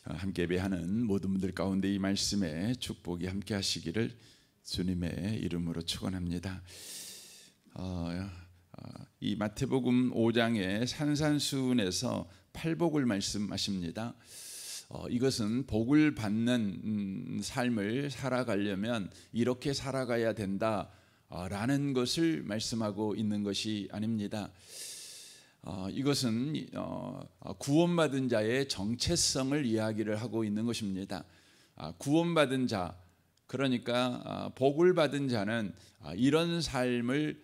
함께 예배하는 모든 분들 가운데 이 말씀에 축복이 함께 하시기를 주님의 이름으로 축원합니다. 이 마태복음 5장의 산산수훈에서 팔복을 말씀하십니다. 이것은 복을 받는 삶을 살아가려면 이렇게 살아가야 된다라는 것을 말씀하고 있는 것이 아닙니다. 이것은 구원받은 자의 정체성을 이야기를 하고 있는 것입니다. 구원받은 자, 그러니까 복을 받은 자는 이런 삶을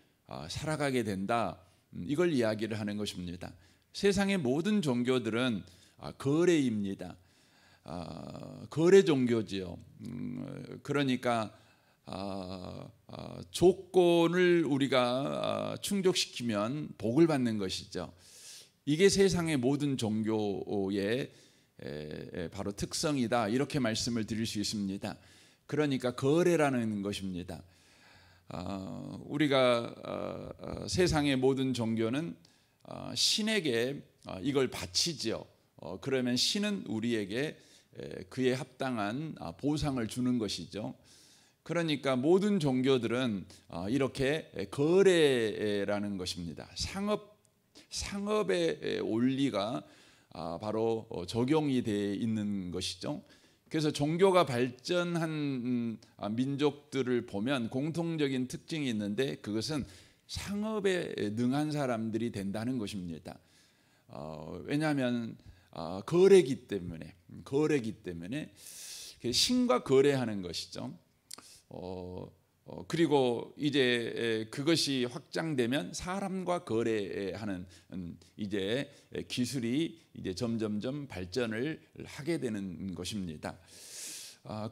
살아가게 된다, 이걸 이야기를 하는 것입니다. 세상의 모든 종교들은 거래입니다. 거래 종교지요. 그러니까 조건을 우리가 충족시키면 복을 받는 것이죠. 이게 세상의 모든 종교의 바로 특성이다, 이렇게 말씀을 드릴 수 있습니다. 그러니까 거래라는 것입니다. 우리가 세상의 모든 종교는 신에게 이걸 바치죠. 그러면 신은 우리에게 그에 합당한 보상을 주는 것이죠. 그러니까 모든 종교들은 이렇게 거래라는 것입니다. 상업의 원리가 바로 적용이 되어 있는 것이죠. 그래서 종교가 발전한 민족들을 보면 공통적인 특징이 있는데, 그것은 상업에 능한 사람들이 된다는 것입니다. 왜냐하면 거래기 때문에 신과 거래하는 것이죠. 그리고 이제 그것이 확장되면 사람과 거래하는 이제 기술이 이제 점점점 발전을 하게 되는 것입니다.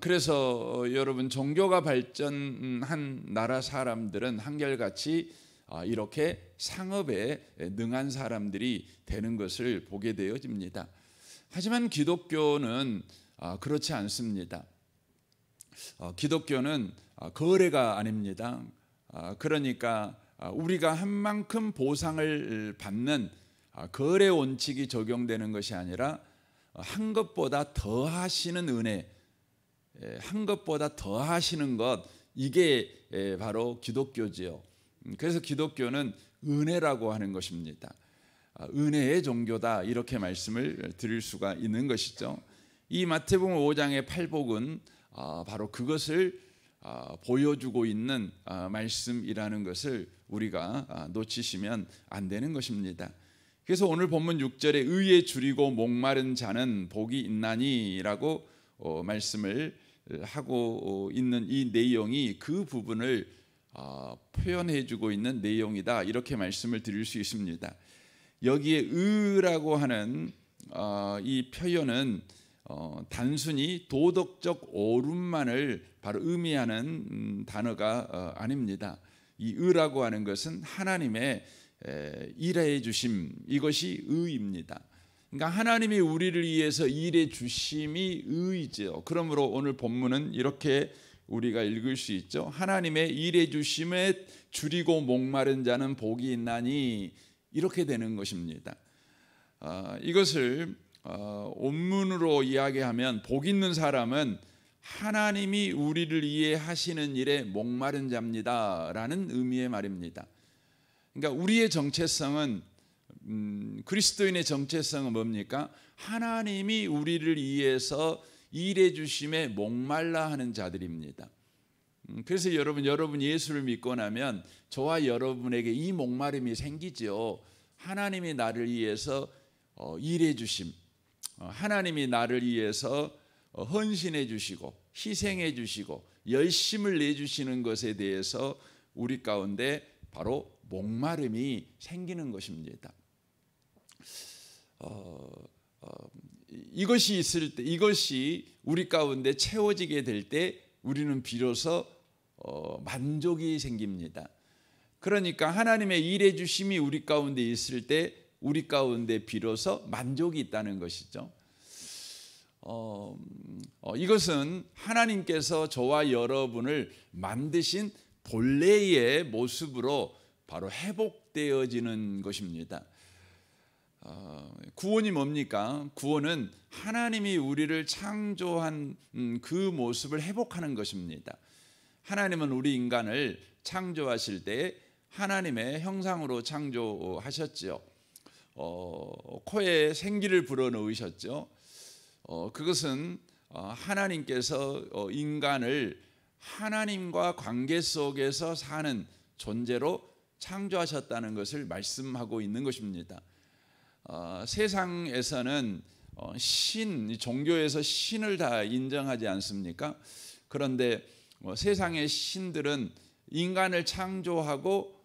그래서 여러분, 종교가 발전한 나라 사람들은 한결같이 이렇게 상업에 능한 사람들이 되는 것을 보게 되어집니다. 하지만 기독교는 그렇지 않습니다. 기독교는 거래가 아닙니다. 그러니까 우리가 한 만큼 보상을 받는 거래 원칙이 적용되는 것이 아니라 한 것보다 더 하시는 은혜, 한 것보다 더 하시는 것, 이게 바로 기독교지요. 그래서 기독교는 은혜라고 하는 것입니다. 은혜의 종교다, 이렇게 말씀을 드릴 수가 있는 것이죠. 이 마태복음 5장의 팔복은 바로 그것을 보여주고 있는 말씀이라는 것을 우리가 놓치시면 안 되는 것입니다. 그래서 오늘 본문 6절에 의에 줄이고 목마른 자는 복이 있나니라고 말씀을 하고 있는 이 내용이 그 부분을 표현해 주고 있는 내용이다, 이렇게 말씀을 드릴 수 있습니다. 여기에 의라고 하는 이 표현은 단순히 도덕적 옳음만을 바로 의미하는 단어가 아닙니다. 이 의라고 하는 것은 하나님의 일해 주심, 이것이 의입니다. 그러니까 하나님이 우리를 위해서 일해 주심이 의이죠. 그러므로 오늘 본문은 이렇게 우리가 읽을 수 있죠. 하나님의 일해 주심에 줄이고 목마른 자는 복이 있나니, 이렇게 되는 것입니다. 이것을 원문으로 이야기하면 복 있는 사람은 하나님이 우리를 위해 하시는 일에 목마른 자입니다 라는 의미의 말입니다. 그러니까 우리의 정체성은, 그리스도인의 정체성은 뭡니까? 하나님이 우리를 위해서 일해 주심에 목말라 하는 자들입니다. 그래서 여러분 예수를 믿고 나면 저와 여러분에게 이 목마름이 생기죠. 하나님이 나를 위해서 일해 주심, 하나님이 나를 위해서 헌신해 주시고 희생해 주시고 열심을 내주시는 것에 대해서 우리 가운데 바로 목마름이 생기는 것입니다. 이것이 있을 때, 이것이 우리 가운데 채워지게 될 때 우리는 비로소 만족이 생깁니다. 그러니까 하나님의 일해 주심이 우리 가운데 있을 때 우리 가운데 비로소 만족이 있다는 것이죠. 이것은 하나님께서 저와 여러분을 만드신 본래의 모습으로 바로 회복되어지는 것입니다. 구원이 뭡니까? 구원은 하나님이 우리를 창조한 그 모습을 회복하는 것입니다. 하나님은 우리 인간을 창조하실 때 하나님의 형상으로 창조하셨죠. 코에 생기를 불어넣으셨죠. 그것은 하나님께서 인간을 하나님과 관계 속에서 사는 존재로 창조하셨다는 것을 말씀하고 있는 것입니다. 세상에서는 종교에서 신을 다 인정하지 않습니까? 그런데 세상의 신들은 인간을 창조하고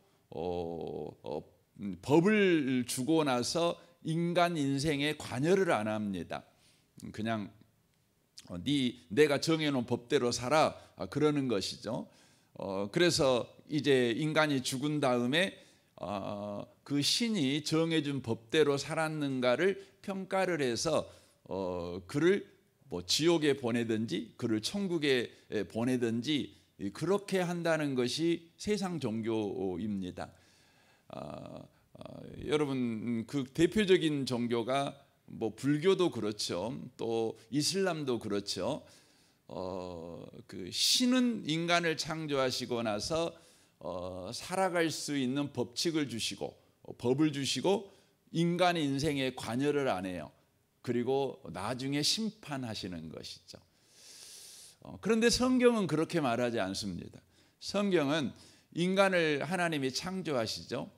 법을 주고 나서 인간 인생에 관여를 안 합니다. 그냥 내가 정해놓은 법대로 살아 그러는 것이죠. 그래서 이제 인간이 죽은 다음에 그 신이 정해준 법대로 살았는가를 평가를 해서 그를 지옥에 보내든지 그를 천국에 보내든지 그렇게 한다는 것이 세상 종교입니다. 여러분 그 대표적인 종교가 불교도 그렇죠. 또 이슬람도 그렇죠. 그 신은 인간을 창조하시고 나서 살아갈 수 있는 법칙을 주시고 법을 주시고 인간의 인생에 관여를 안 해요. 그리고 나중에 심판하시는 것이죠. 그런데 성경은 그렇게 말하지 않습니다. 성경은 인간을 하나님이 창조하시죠.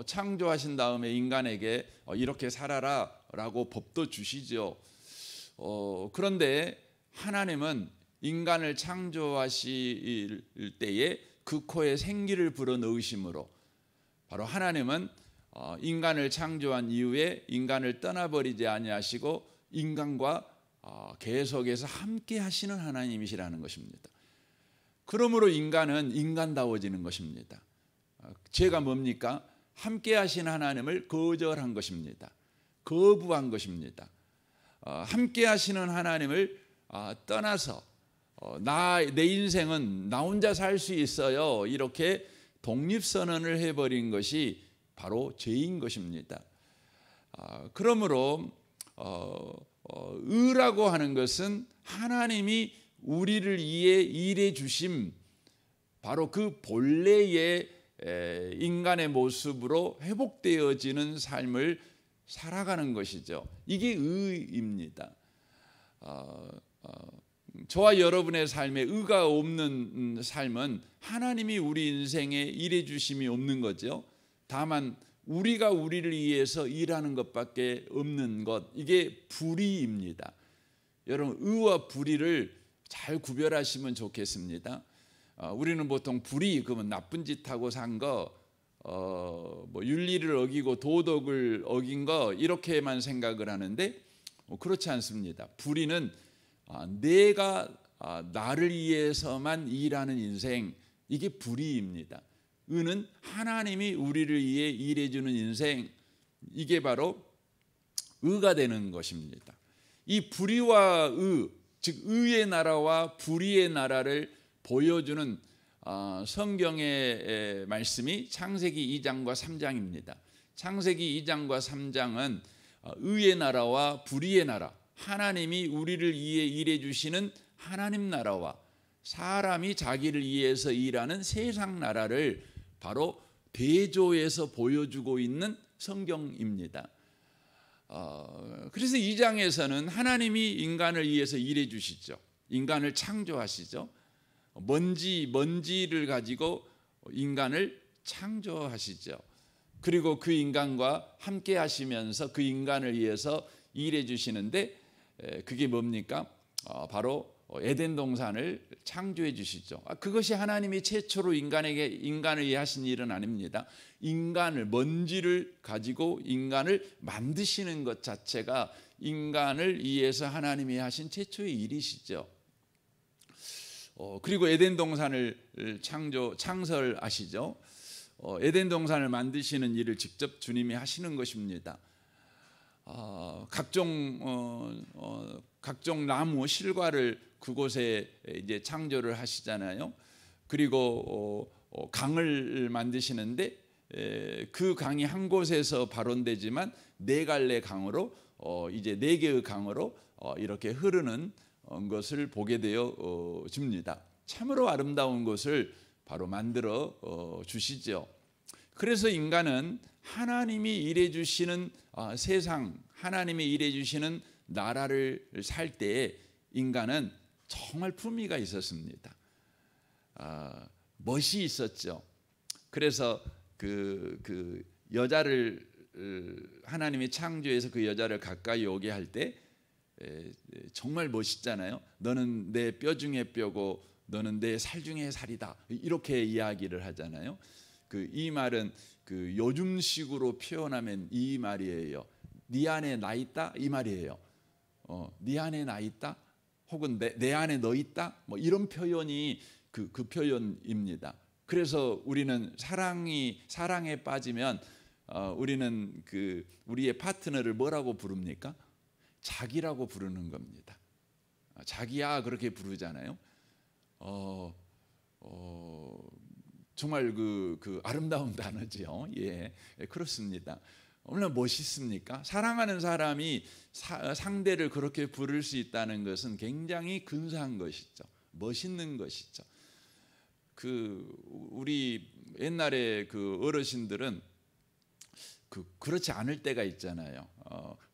창조하신 다음에 인간에게 이렇게 살아라 라고 법도 주시죠. 그런데 하나님은 인간을 창조하실 때에 그 코에 생기를 불어넣으심으로 바로 하나님은 인간을 창조한 이후에 인간을 떠나버리지 아니하시고 인간과 계속해서 함께 하시는 하나님이시라는 것입니다. 그러므로 인간은 인간다워지는 것입니다. 죄가 뭡니까? 함께 하신 하나님을 거절한 것입니다. 거부한 것입니다. 함께 하시는 하나님을 떠나서 내 인생은 나 혼자 살 수 있어요. 이렇게 독립선언을 해버린 것이 바로 죄인 것입니다. 그러므로 의라고 하는 것은 하나님이 우리를 위해 일해 주심, 바로 그 본래의 인간의 모습으로 회복되어지는 삶을 살아가는 것이죠. 이게 의입니다. 저와 여러분의 삶에 의가 없는 삶은 하나님이 우리 인생에 일해 주심이 없는 거죠. 다만 우리가 우리를 위해서 일하는 것밖에 없는 것, 이게 불의입니다. 여러분 의와 불의를 잘 구별하시면 좋겠습니다. 우리는 보통 불의 그러면 나쁜 짓 하고 산 거, 윤리를 어기고 도덕을 어긴 거 이렇게만 생각을 하는데 그렇지 않습니다. 불의는 내가 나를 위해서만 일하는 인생, 이게 불의입니다. 의는 하나님이 우리를 위해 일해주는 인생, 이게 바로 의가 되는 것입니다. 이 불의와 의, 즉 의의 나라와 불의의 나라를 보여주는 성경의 말씀이 창세기 2장과 3장입니다. 창세기 2장과 3장은 의의 나라와 불의의 나라, 하나님이 우리를 위해 일해 주시는 하나님 나라와 사람이 자기를 위해서 일하는 세상 나라를 바로 대조해서 보여주고 있는 성경입니다. 그래서 2장에서는 하나님이 인간을 위해서 일해 주시죠. 인간을 창조하시죠. 먼지를 가지고 인간을 창조하시죠. 그리고 그 인간과 함께 하시면서 그 인간을 위해서 일해 주시는데 그게 뭡니까? 바로 에덴 동산을 창조해 주시죠. 그것이 하나님이 최초로 인간을 위해 하신 일은 아닙니다. 인간을, 먼지를 가지고 인간을 만드시는 것 자체가 인간을 위해서 하나님이 하신 최초의 일이시죠. 그리고 에덴 동산을 창설하시죠. 에덴 동산을 만드시는 일을 직접 주님이 하시는 것입니다. 각종 나무 실과를 그곳에 이제 창조를 하시잖아요. 그리고 강을 만드시는데 그 강이 한 곳에서 발원되지만 네 갈래 강으로 이제 네 개의 강으로 이렇게 흐르는 것을 보게 되어 줍니다. 참으로 아름다운 것을 바로 만들어 주시죠. 그래서 인간은 하나님이 일해 주시는 세상, 하나님이 일해 주시는 나라를 살 때에 인간은 정말 품위가 있었습니다. 멋이 있었죠. 그래서 그 여자를 하나님이 창조해서 그 여자를 가까이 오게 할 때 정말 멋있잖아요. 너는 내 뼈 중에 뼈고 너는 내 살 중에 살이다. 이렇게 이야기를 하잖아요. 이 말은 요즘식으로 표현하면 이 말이에요. 네 안에 나 있다 이 말이에요. 네 안에 나 있다 혹은 내 안에 너 있다 뭐 이런 표현이 그 표현입니다. 그래서 우리는 사랑에 빠지면 우리는 우리의 파트너를 뭐라고 부릅니까? 자기라고 부르는 겁니다. 자기야 그렇게 부르잖아요. 정말 그 아름다운 단어지요. 예, 그렇습니다. 얼마나 멋있습니까? 사랑하는 사람이 상대를 그렇게 부를 수 있다는 것은 굉장히 근사한 것이죠. 멋있는 것이죠. 우리 옛날에 어르신들은 그렇지 않을 때가 있잖아요.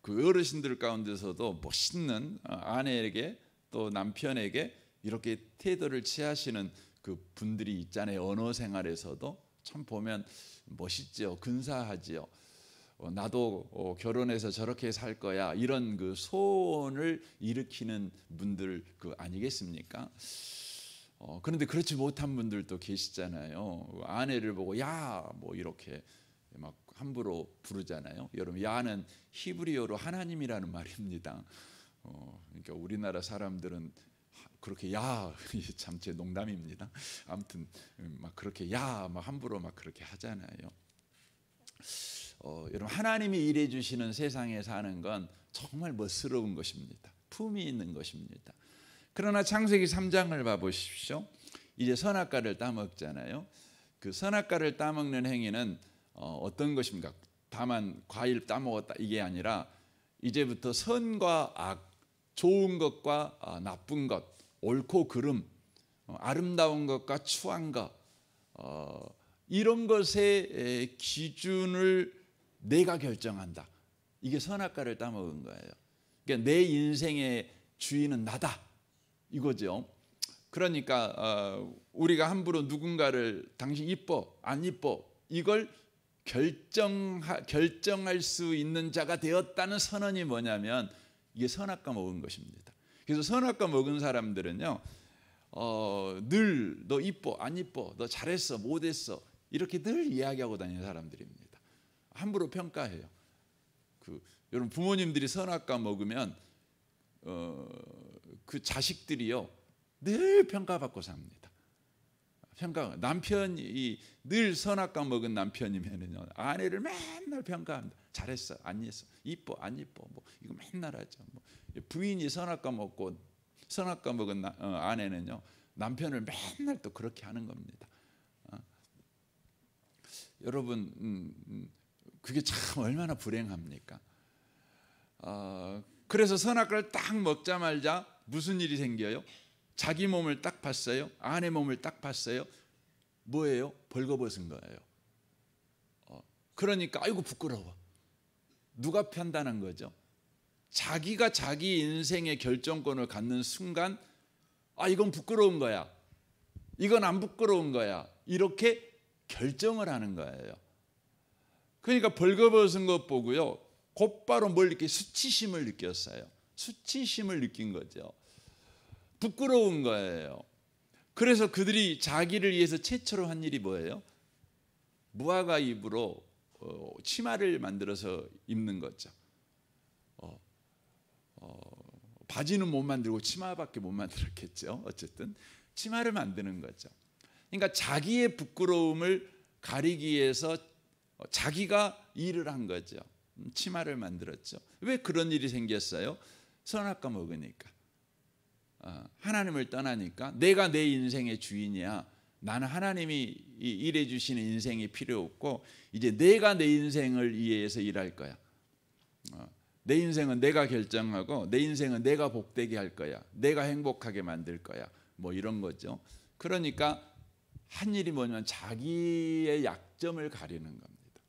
어르신들 가운데서도 멋있는 아내에게 또 남편에게 이렇게 태도를 취하시는 분들이 있잖아요. 언어 생활에서도 참 보면 멋있죠. 근사하지요. 나도 결혼해서 저렇게 살 거야 이런 소원을 일으키는 분들 아니겠습니까? 그런데 그렇지 못한 분들도 계시잖아요. 아내를 보고 야 뭐 이렇게 막 함부로 부르잖아요. 여러분 야는 히브리어로 하나님이라는 말입니다. 그러니까 우리나라 사람들은 그렇게 야 참 제 농담입니다. 아무튼 막 그렇게 야 막 함부로 막 그렇게 하잖아요. 여러분 하나님이 일해 주시는 세상에 사는 건 정말 멋스러운 것입니다. 품이 있는 것입니다. 그러나 창세기 3장을 봐 보십시오. 이제 선악과를 따먹잖아요. 선악과를 따먹는 행위는 어떤 것입니까? 다만 과일 따먹었다 이게 아니라 이제부터 선과 악, 좋은 것과 나쁜 것, 옳고 그름, 아름다운 것과 추한 것 이런 것의 기준을 내가 결정한다. 이게 선악과를 따먹은 거예요. 그러니까 내 인생의 주인은 나다 이거죠. 그러니까 우리가 함부로 누군가를 당신 이뻐 안 이뻐 이걸 결정할 수 있는 자가 되었다는 선언이 뭐냐면 이게 선악과 먹은 것입니다. 그래서 선악과 먹은 사람들은요 늘 너 이뻐 안 이뻐 너 잘했어 못했어 이렇게 늘 이야기하고 다니는 사람들입니다. 함부로 평가해요. 여러분 부모님들이 선악과 먹으면 그 자식들이요 늘 평가받고 삽니다. 남편이 늘 선악과 먹은 남편이면은요 아내를 맨날 평가합니다. 잘했어 안 했어 이뻐 안 이뻐 뭐 이거 맨날 하죠. 뭐 부인이 선악과 먹은 아내는요 남편을 맨날 또 그렇게 하는 겁니다. 여러분 그게 참 얼마나 불행합니까? 그래서 선악과를 딱 먹자마자 무슨 일이 생겨요? 자기 몸을 딱 봤어요. 아내 몸을 딱 봤어요. 뭐예요? 벌거벗은 거예요. 그러니까 아이고 부끄러워. 누가 판단한 거죠? 자기가 자기 인생의 결정권을 갖는 순간 이건 부끄러운 거야. 이건 안 부끄러운 거야. 이렇게 결정을 하는 거예요. 그러니까 벌거벗은 것 보고요. 곧바로 뭘 이렇게 수치심을 느꼈어요. 수치심을 느낀 거죠. 부끄러운 거예요. 그래서 그들이 자기를 위해서 최초로 한 일이 뭐예요? 무화과 잎으로 치마를 만들어서 입는 거죠. 바지는 못 만들고 치마밖에 못 만들었겠죠. 어쨌든 치마를 만드는 거죠. 그러니까 자기의 부끄러움을 가리기 위해서 자기가 일을 한 거죠. 치마를 만들었죠. 왜 그런 일이 생겼어요? 선악과 먹으니까. 하나님을 떠나니까 내가 내 인생의 주인이야. 나는 하나님이 일해 주시는 인생이 필요 없고 이제 내가 내 인생을 위해서 일할 거야. 내 인생은 내가 결정하고 내 인생은 내가 복되게 할 거야. 내가 행복하게 만들 거야. 뭐 이런 거죠. 그러니까 한 일이 뭐냐면 자기의 약점을 가리는 겁니다.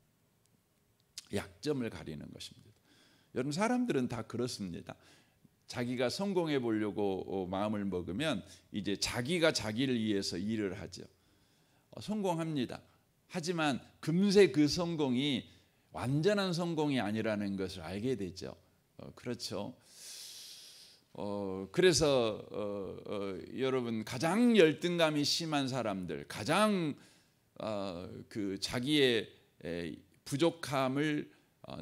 약점을 가리는 것입니다. 여러분 사람들은 다 그렇습니다. 자기가 성공해 보려고 마음을 먹으면 이제 자기가 자기를 위해서 일을 하죠. 성공합니다. 하지만 금세 그 성공이 완전한 성공이 아니라는 것을 알게 되죠. 그렇죠. 그래서 여러분 가장 열등감이 심한 사람들, 가장 그 자기의 부족함을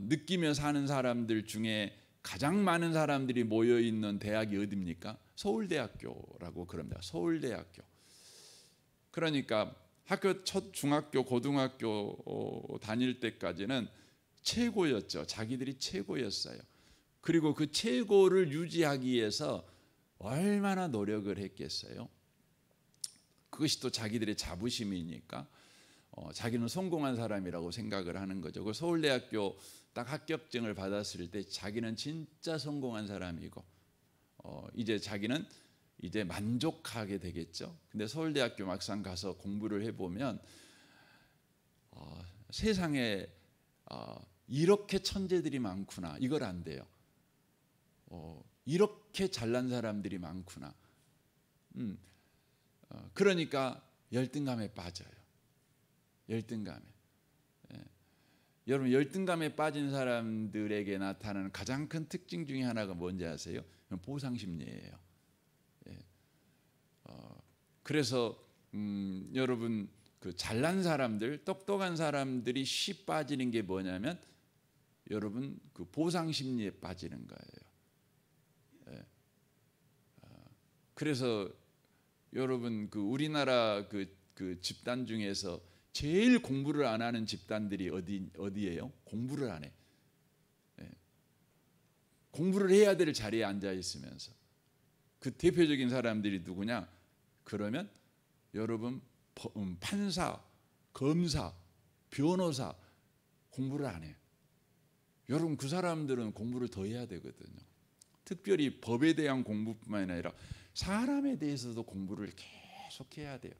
느끼며 사는 사람들 중에 가장 많은 사람들이 모여 있는 대학이 어디입니까? 서울대학교라고 그럽니다. 서울대학교. 그러니까 학교 첫 중학교, 고등학교 다닐 때까지는 최고였죠. 자기들이 최고였어요. 그리고 그 최고를 유지하기 위해서 얼마나 노력을 했겠어요. 그것이 또 자기들의 자부심이니까 자기는 성공한 사람이라고 생각을 하는 거죠. 그 서울대학교 딱 합격증을 받았을 때 자기는 진짜 성공한 사람이고 이제 자기는 이제 만족하게 되겠죠. 근데 서울대학교 막상 가서 공부를 해보면 세상에 이렇게 천재들이 많구나. 이걸 안 돼요. 이렇게 잘난 사람들이 많구나. 그러니까 열등감에 빠져요. 열등감에. 여러분 열등감에 빠진 사람들에게 나타나는 가장 큰 특징 중에 하나가 뭔지 아세요? 보상심리예요. 그래서 여러분 그 잘난 사람들, 똑똑한 사람들이 쉽 빠지는 게 뭐냐면 여러분 그 보상심리에 빠지는 거예요. 그래서 여러분 그 우리나라 그 집단 중에서 제일 공부를 안 하는 집단들이 어디예요? 공부를 안 해. 공부를 해야 될 자리에 앉아 있으면서 그 대표적인 사람들이 누구냐? 그러면 여러분 판사, 검사, 변호사 공부를 안 해요. 여러분 그 사람들은 공부를 더 해야 되거든요. 특별히 법에 대한 공부뿐만 아니라 사람에 대해서도 공부를 계속 해야 돼요.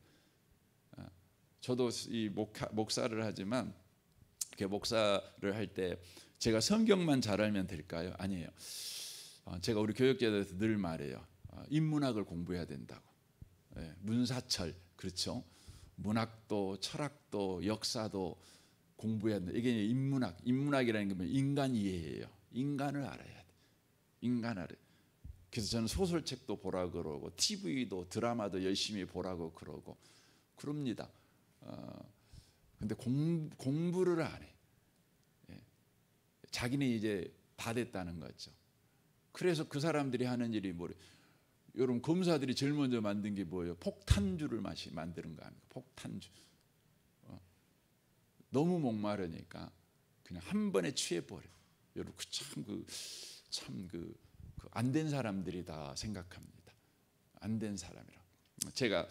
저도 이 목사를 하지만 이렇게 목사를 할 때 제가 성경만 잘 알면 될까요? 아니에요. 제가 우리 교역자들한테 늘 말해요. 인문학을 공부해야 된다고. 문사철 그렇죠. 문학도 철학도 역사도 공부해야 된다. 이게 인문학이라는 게 인간 이해예요. 인간을 알아야 돼. 인간 알아. 그래서 저는 소설책도 보라 그러고 TV도 드라마도 열심히 보라고 그러고 그럽니다. 근데 공부를 안 해. 자기는 이제 다 됐다는 거죠. 그래서 그 사람들이 하는 일이 뭐래? 여러분 검사들이 제일 먼저 만든 게 뭐예요? 폭탄주를 만드는 거 아닙니까? 폭탄주. 너무 목마르니까 그냥 한 번에 취해버려. 여러분 참 안 된 사람들이다 생각합니다. 안 된 사람이라. 제가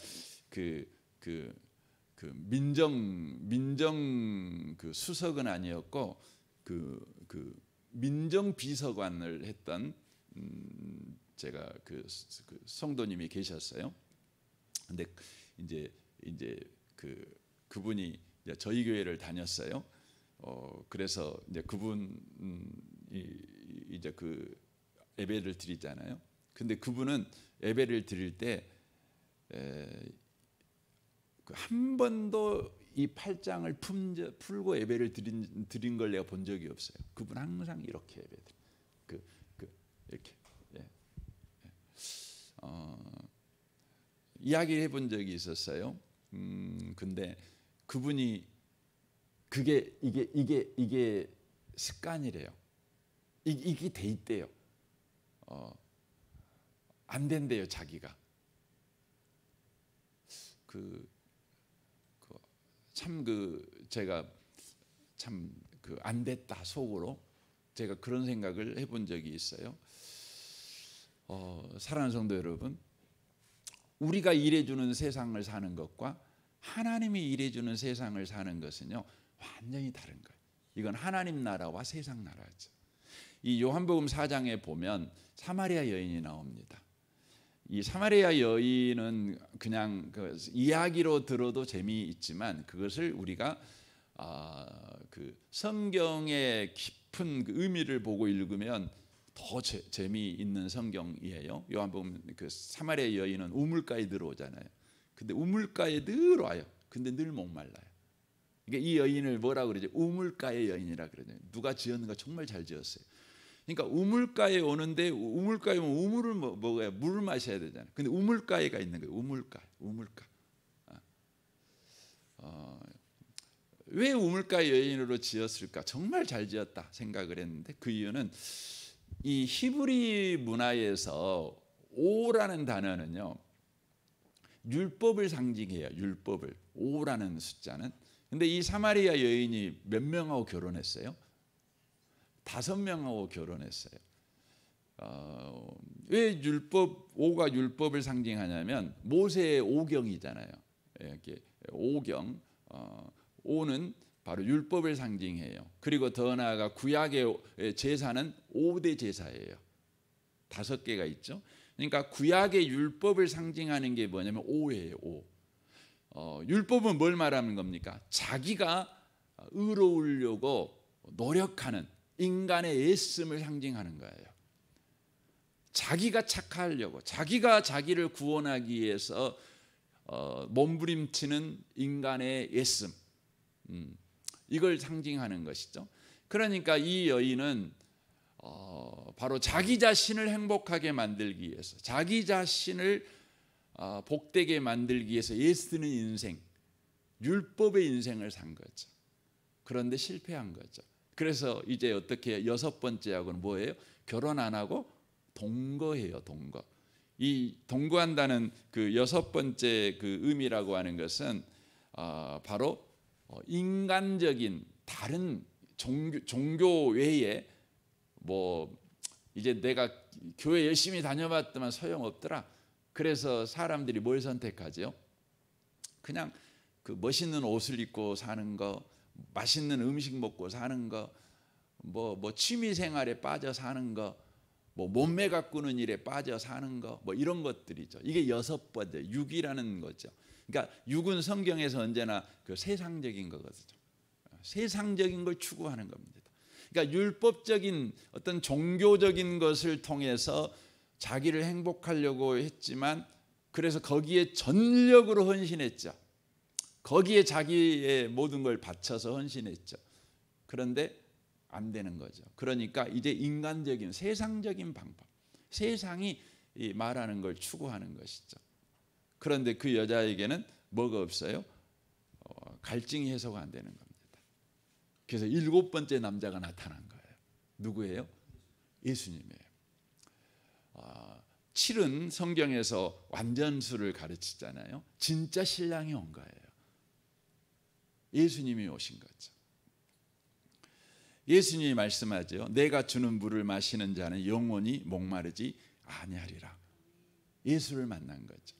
민정 그 수석은 아니었고 그 민정 비서관을 했던 제가 그 성도님이 계셨어요. 근데 이제 그분이 이제 저희 교회를 다녔어요. 그래서 이제 그분이 이제 그 예배를 드리잖아요. 근데 그분은 예배를 드릴 때 한 번도 이 팔짱을 풀고 예배를 드린 걸 내가 본 적이 없어요. 그분 항상 이렇게 예배드려. 이렇게. 이야기를 해본 적이 있었어요. 근데 그분이 이게 습관이래요. 이게 돼 있대요. 안 된대요, 자기가. 제가 참 안 됐다 속으로 제가 그런 생각을 해본 적이 있어요. 사랑하는 성도 여러분, 우리가 일해주는 세상을 사는 것과 하나님이 일해주는 세상을 사는 것은요 완전히 다른 거예요. 이건 하나님 나라와 세상 나라죠. 이 요한복음 4장에 보면 사마리아 여인이 나옵니다. 이 사마리아 여인은 그냥 그 이야기로 들어도 재미있지만 그것을 우리가 그 성경의 깊은 그 의미를 보고 읽으면 더 재미있는 성경이에요. 요한복음 그 사마리아 여인은 우물가에 들어오잖아요. 근데 우물가에 늘 와요. 근데 늘 목말라요. 그러니까 이 여인을 뭐라 그러죠? 우물가의 여인이라 그러죠. 누가 지었는가 정말 잘 지었어요. 그러니까 우물가에 오는데 우물가에 오면 우물을 먹어야 물을 마셔야 되잖아요. 근데 우물가에가 있는 거예요. 우물가. 왜 우물가 여인으로 지었을까? 정말 잘 지었다 생각을 했는데 그 이유는 이 히브리 문화에서 오라는 단어는요 율법을 상징해요. 율법을. 오라는 숫자는. 근데 이 사마리아 여인이 몇 명하고 결혼했어요? 5명하고 결혼했어요. 왜 오가 율법을 상징하냐면 모세의 오경이잖아요. 이렇게 오경. 오는 바로 율법을 상징해요. 그리고 더 나아가 구약의 제사는 5대 제사예요. 5개가 있죠. 그러니까 구약의 율법을 상징하는 게 뭐냐면 오예요. 오. 율법은 뭘 말하는 겁니까? 자기가 의로우려고 노력하는 인간의 애씀을 상징하는 거예요. 자기가 착하려고, 자기가 자기를 구원하기 위해서 몸부림치는 인간의 애씀, 이걸 상징하는 것이죠. 그러니까 이 여인은 바로 자기 자신을 행복하게 만들기 위해서, 자기 자신을 복되게 만들기 위해서 애쓰는 인생, 율법의 인생을 산 거죠. 그런데 실패한 거죠. 그래서 이제 어떻게 6번째하고는 뭐예요? 결혼 안 하고 동거해요. 동거. 이 동거한다는 그 6번째 그 의미라고 하는 것은 바로 인간적인 다른 종교 외에 뭐 이제 내가 교회 열심히 다녀봤더만 소용없더라. 그래서 사람들이 뭘 선택하죠? 그냥 그 멋있는 옷을 입고 사는 거, 맛있는 음식 먹고 사는 거, 뭐 취미 생활에 빠져 사는 거, 뭐 몸매 가꾸는 일에 빠져 사는 거, 뭐 이런 것들이죠. 이게 6번째, 육이라는 거죠. 그러니까 육은 성경에서 언제나 그 세상적인 거거든요. 세상적인 걸 추구하는 겁니다. 그러니까 율법적인 어떤 종교적인 것을 통해서 자기를 행복하려고 했지만 그래서 거기에 전력으로 헌신했죠. 거기에 자기의 모든 걸 바쳐서 헌신했죠. 그런데 안 되는 거죠. 그러니까 이제 인간적인 세상적인 방법, 세상이 말하는 걸 추구하는 것이죠. 그런데 그 여자에게는 뭐가 없어요? 갈증이 해소가 안 되는 겁니다. 그래서 7번째 남자가 나타난 거예요. 누구예요? 예수님이에요. 7은 성경에서 완전수를 가르치잖아요. 진짜 신랑이 온 거예요. 예수님이 오신 거죠. 예수님이 말씀하죠. 내가 주는 물을 마시는 자는 영원히 목마르지 아니하리라. 예수를 만난 거죠.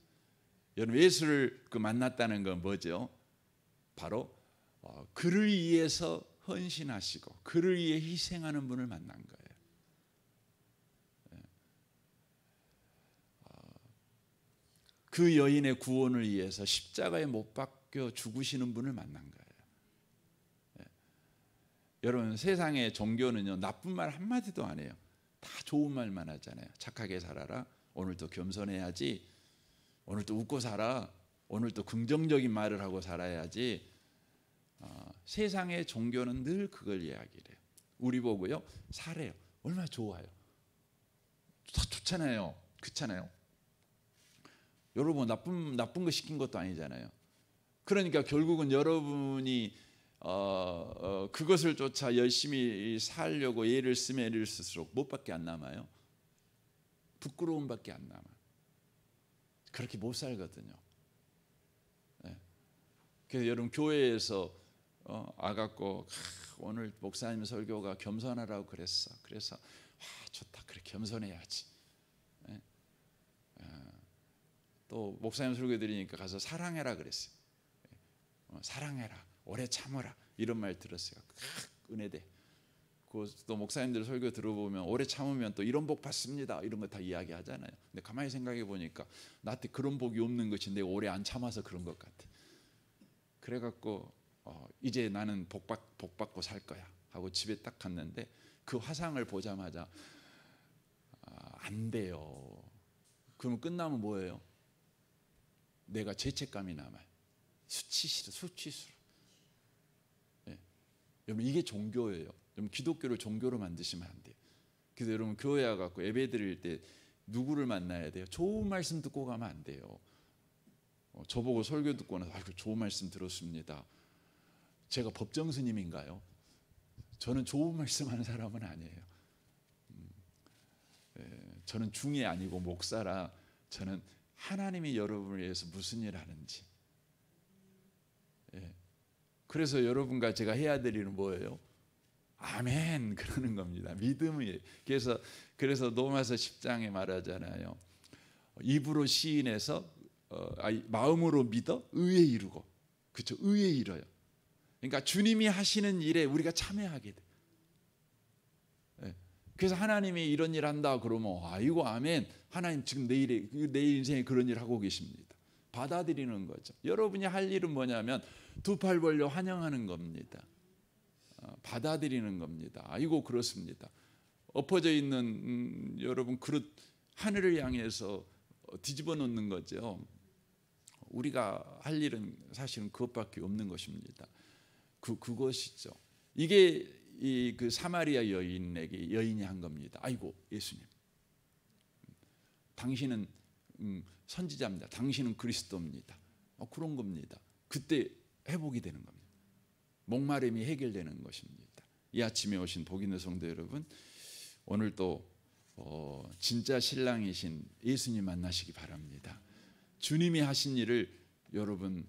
여러분 예수를 만났다는 건 뭐죠? 바로 그를 위해서 헌신하시고 그를 위해 희생하는 분을 만난 거예요. 그 여인의 구원을 위해서 십자가에 못 박혀 죽으시는 분을 만난 거예요. 여러분 세상의 종교는요 나쁜 말 한마디도 안 해요. 다 좋은 말만 하잖아요. 착하게 살아라. 오늘도 겸손해야지. 오늘도 웃고 살아. 오늘도 긍정적인 말을 하고 살아야지. 세상의 종교는 늘 그걸 이야기를 해요. 우리 보고요 살아요. 얼마나 좋아요. 다 좋잖아요. 그렇잖아요. 여러분 나쁜 거 시킨 것도 아니잖아요. 그러니까 결국은 여러분이 그것을 쫓아 열심히 살려고 애를 쓰면 애를 쓸수록 무엇밖에 안 남아요? 부끄러움밖에 안 남아. 그렇게 못 살거든요. 네. 그래서 여러분 교회에서 아갖고 오늘 목사님 설교가 겸손하라고 그랬어. 그래서 좋다. 그래 겸손해야지. 네. 또 목사님 설교 드리니까 가서 사랑해라 그랬어요. 사랑해라, 오래 참어라 이런 말 들었어요. 은혜대. 또 목사님들 설교 들어보면 오래 참으면 또 이런 복 받습니다 이런 거 다 이야기하잖아요. 근데 가만히 생각해 보니까 나한테 그런 복이 없는 것이 내가 오래 안 참아서 그런 것 같아. 그래갖고 이제 나는 복 받고 살 거야 하고 집에 딱 갔는데 그 화상을 보자마자 안 돼요. 그럼 끝나면 뭐예요? 내가 죄책감이 남아요. 수치스러워. 예. 여러분 이게 종교예요. 여러분 기독교를 종교로 만드시면 안 돼요. 그래서 여러분 교회 와갖고 예배 드릴 때 누구를 만나야 돼요? 좋은 말씀 듣고 가면 안 돼요. 저보고 설교 듣고 나서 아이고 좋은 말씀 들었습니다. 제가 법정 스님인가요? 저는 좋은 말씀하는 사람은 아니에요. 저는 중이 아니고 목사라 저는 하나님이 여러분을 위해서 무슨 일 하는지. 그래서 여러분과 제가 해야 될 일은 뭐예요? 아멘 그러는 겁니다. 믿음이에요. 그래서 로마서 10장에 말하잖아요. 입으로 시인해서 마음으로 믿어 의에 이루고, 그렇죠? 의에 이뤄요. 그러니까 주님이 하시는 일에 우리가 참여하게 돼. 그래서 하나님이 이런 일 한다 그러면 아이고 아멘. 하나님 지금 내 인생에 그런 일 하고 계십니다. 받아들이는 거죠. 여러분이 할 일은 뭐냐면 두 팔 벌려 환영하는 겁니다. 받아들이는 겁니다. 아이고 그렇습니다. 엎어져 있는 여러분 그릇 하늘을 향해서 뒤집어 놓는 거죠. 우리가 할 일은 사실은 그것밖에 없는 것입니다. 그것이죠. 이게 그 사마리아 여인에게 여인이 한 겁니다. 아이고 예수님, 당신은 선지자입니다. 당신은 그리스도입니다. 그런 겁니다. 그때 회복이 되는 겁니다. 목마름이 해결되는 것입니다. 이 아침에 오신 복 있는 성도 여러분, 오늘 또 진짜 신랑이신 예수님 만나시기 바랍니다. 주님이 하신 일을 여러분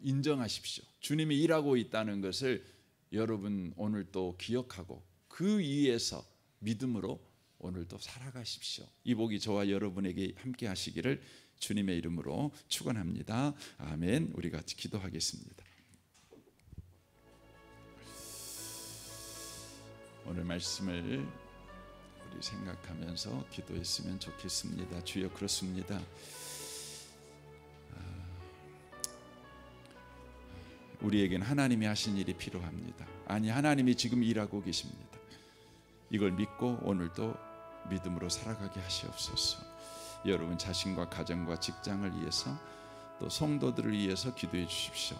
인정하십시오. 주님이 일하고 있다는 것을 여러분 오늘 또 기억하고 그 위에서 믿음으로 오늘 또 살아가십시오. 이 복이 저와 여러분에게 함께 하시기를 주님의 이름으로 축원합니다. 아멘. 우리 같이 기도하겠습니다. 오늘 말씀을 우리 생각하면서 기도했으면 좋겠습니다. 주여 그렇습니다. 우리에겐 하나님이 하신 일이 필요합니다. 아니 하나님이 지금 일하고 계십니다. 이걸 믿고 오늘도 믿음으로 살아가게 하시옵소서. 여러분 자신과 가정과 직장을 위해서 또 성도들을 위해서 기도해 주십시오.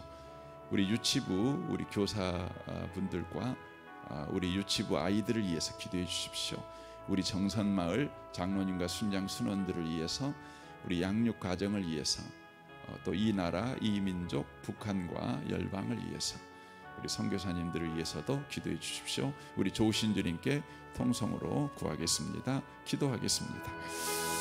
우리 유치부 우리 교사분들과 우리 유치부 아이들을 위해서 기도해 주십시오. 우리 정선마을 장로님과 순장 순원들을 위해서 우리 양육 가정을 위해서 또 이 나라 이 민족 북한과 열방을 위해서 우리 선교사님들을 위해서도 기도해 주십시오. 우리 좋으신 주님께 통성으로 구하겠습니다. 기도하겠습니다.